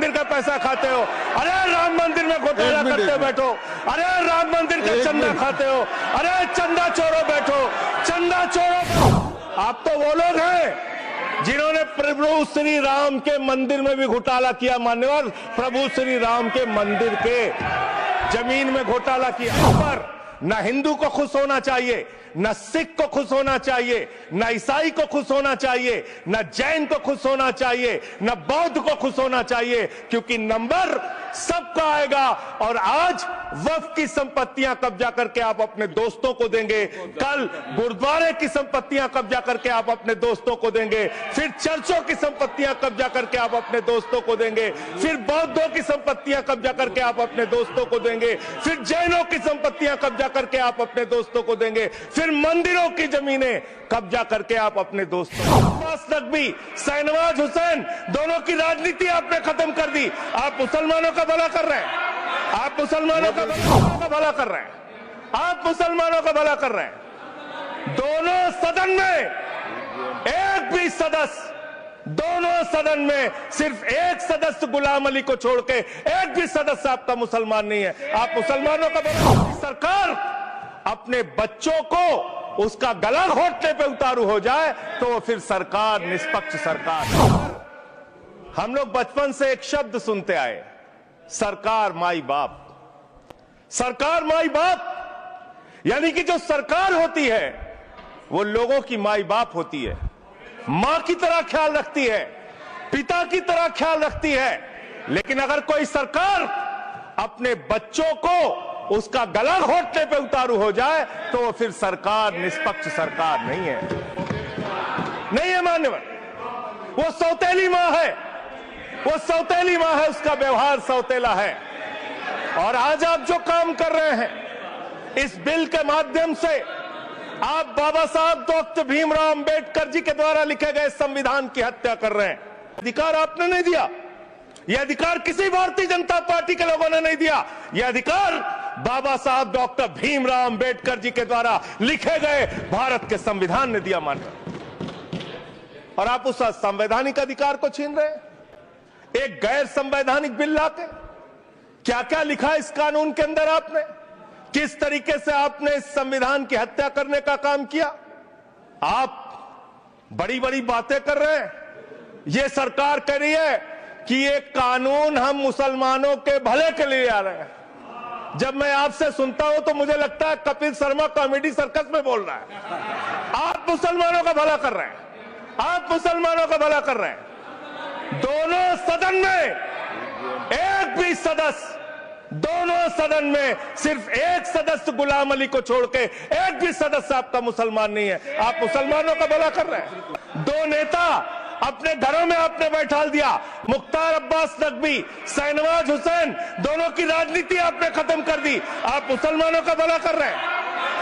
मंदिर का पैसा खाते हो, अरे राम मंदिर में घोटाला करते बैठो, अरे राम मंदिर का चंदा खाते हो, अरे चंदा चोरो बैठो, चंदा चोरो। आप तो वो लोग हैं जिन्होंने प्रभु श्री राम के मंदिर में भी घोटाला किया। मान्यवर, प्रभु श्री राम के मंदिर के जमीन में घोटाला किया। पर न हिंदू को खुश होना चाहिए, न सिख को खुश होना चाहिए, न ईसाई को खुश होना चाहिए, न जैन को खुश होना चाहिए, न बौद्ध को खुश होना चाहिए, क्योंकि नंबर सबका आएगा। और आज वक्फ की संपत्तियां कब्जा करके आप अपने दोस्तों को देंगे, कल गुरुद्वारे की संपत्तियां कब्जा करके आप अपने दोस्तों को देंगे, फिर चर्चों की संपत्तियां कब्जा करके आप अपने दोस्तों को देंगे, फिर बौद्धों की संपत्तियां कब्जा करके आप अपने दोस्तों को देंगे, फिर जैनों की संपत्तियां कब्जा करके आप अपने दोस्तों को देंगे, फिर मंदिरों की जमीनें कब्जा करके आप अपने दोस्तों। अब्बास नकवी, शाहनवाज हुसैन, दोनों की राजनीति आपने खत्म कर दी। आप मुसलमानों का भला कर रहे हैं, आप मुसलमानों का भला कर रहे हैं, आप मुसलमानों का भला कर रहे हैं। दोनों सदन में एक भी सदस्य, दोनों सदन में सिर्फ एक सदस्य गुलाम अली को छोड़ के एक भी सदस्य आपका मुसलमान नहीं है। आप मुसलमानों का भला। सरकार अपने बच्चों को उसका गला घोटने पे उतारू हो जाए तो वो फिर सरकार निष्पक्ष सरकार। हम लोग बचपन से एक शब्द सुनते आए, सरकार माई बाप। सरकार माई बाप यानी कि जो सरकार होती है वो लोगों की माई बाप होती है, मां की तरह ख्याल रखती है, पिता की तरह ख्याल रखती है। लेकिन अगर कोई सरकार अपने बच्चों को उसका गला घोटने पे उतारू हो जाए तो वो फिर सरकार निष्पक्ष सरकार नहीं है, नहीं है मान्यवर। वो सौतेली मां है, वो सौतेली मां है, उसका व्यवहार सौतेला है। और आज आप जो काम कर रहे हैं इस बिल के माध्यम से, आप बाबा साहब डॉक्टर भीमराव अंबेडकर जी के द्वारा लिखे गए संविधान की हत्या कर रहे हैं। अधिकार आपने नहीं दिया, यह अधिकार किसी भारतीय जनता पार्टी के लोगों ने नहीं दिया, यह अधिकार बाबा साहब डॉक्टर भीमराव अंबेडकर जी के द्वारा लिखे गए भारत के संविधान ने दिया। मान और आप उस संवैधानिक अधिकार को छीन रहे हैं एक गैर संवैधानिक बिल लाके। क्या क्या लिखा इस कानून के अंदर आपने, किस तरीके से आपने इस संविधान की हत्या करने का काम किया। आप बड़ी बड़ी बातें कर रहे हैं। यह सरकार कह रही है कि ये कानून हम मुसलमानों के भले के लिए आ रहे हैं। जब मैं आपसे सुनता हूं तो मुझे लगता है कपिल शर्मा कॉमेडी सर्कस में बोल रहा है। आप मुसलमानों का भला कर रहे हैं, आप मुसलमानों का भला कर रहे हैं। दोनों सदन में एक भी सदस्य, दोनों सदन में सिर्फ एक सदस्य गुलाम अली को छोड़ के एक भी सदस्य आपका मुसलमान नहीं है। आप मुसलमानों का भला कर रहे हैं। दो नेता अपने घरों में आपने बैठा दिया, मुख्तार अब्बास नकवी, शाहनवाज हुसैन, दोनों की राजनीति आपने खत्म कर दी। आप मुसलमानों का भला कर रहे हैं,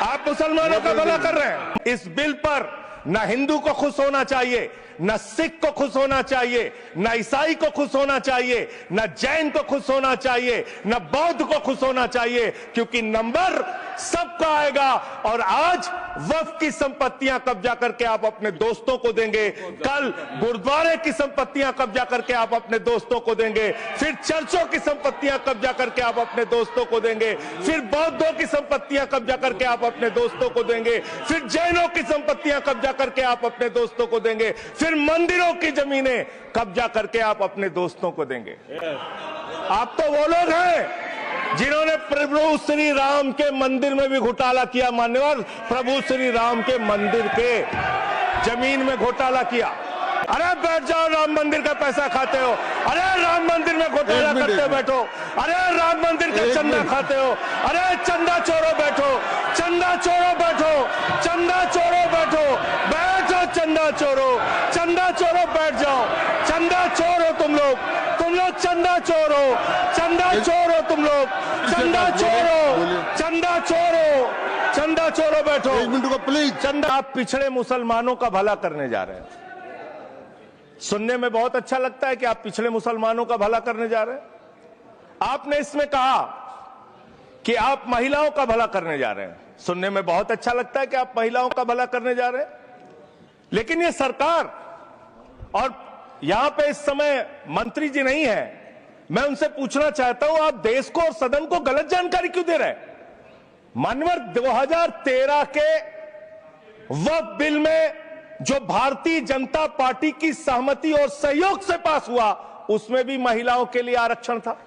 आप मुसलमानों का भला कर रहे हैं। इस बिल पर न हिंदू को खुश होना चाहिए, न सिख को खुश होना चाहिए, न ईसाई को खुश होना चाहिए, न जैन को खुश होना चाहिए, न बौद्ध को खुश होना चाहिए, क्योंकि नंबर सबका आएगा। और आज वक्फ की संपत्तियां कब्जा करके आप अपने दोस्तों को देंगे, कल गुरुद्वारे की संपत्तियां कब्जा करके आप अपने दोस्तों को देंगे, फिर चर्चों की संपत्तियां कब्जा करके आप अपने दोस्तों को देंगे, फिर बौद्धों की संपत्तियां कब्जा करके आप अपने दोस्तों को देंगे, फिर जैनों की संपत्तियां कब्जा करके आप अपने दोस्तों को देंगे, फिर मंदिरों की जमीनें कब्जा करके आप अपने दोस्तों को देंगे। आप तो वो लोग हैं जिन्होंने प्रभु श्री राम के मंदिर में भी घोटाला किया। मान्यवर, प्रभु श्री राम के मंदिर के जमीन में घोटाला किया। अरे बैठ जाओ, राम मंदिर का पैसा खाते हो, अरे राम मंदिर में घोटाला करते बैठो, अरे राम मंदिर का चंदा खाते हो, अरे चंदा चोरो बैठो, चंदा चोरो बैठो, चंदा चोरो बैठो, बैठो चंदा चोरो, चंदा चोरो बैठ जाओ। चंदा चोर हो तुम लोग चंदा चोर हो, चंदा चोर हो तुम लोग, चंदा चोर हो, चंदा चोर हो, चंदा चोरो बैठो। एक मिनट को प्लीज। चंदा, आप पिछड़े मुसलमानों का भला करने जा रहे हैं। सुनने में बहुत अच्छा लगता है कि आप पिछड़े मुसलमानों का भला करने जा रहे हैं। आपने इसमें कहा कि आप महिलाओं का भला करने जा रहे हैं। सुनने में बहुत अच्छा लगता है कि आप महिलाओं का भला करने जा रहे हैं, लेकिन ये सरकार, और यहां पे इस समय मंत्री जी नहीं है, मैं उनसे पूछना चाहता हूं, आप देश को और सदन को गलत जानकारी क्यों दे रहे हैं? मानवर 2013 के वक्फ बिल में जो भारतीय जनता पार्टी की सहमति और सहयोग से पास हुआ, उसमें भी महिलाओं के लिए आरक्षण था।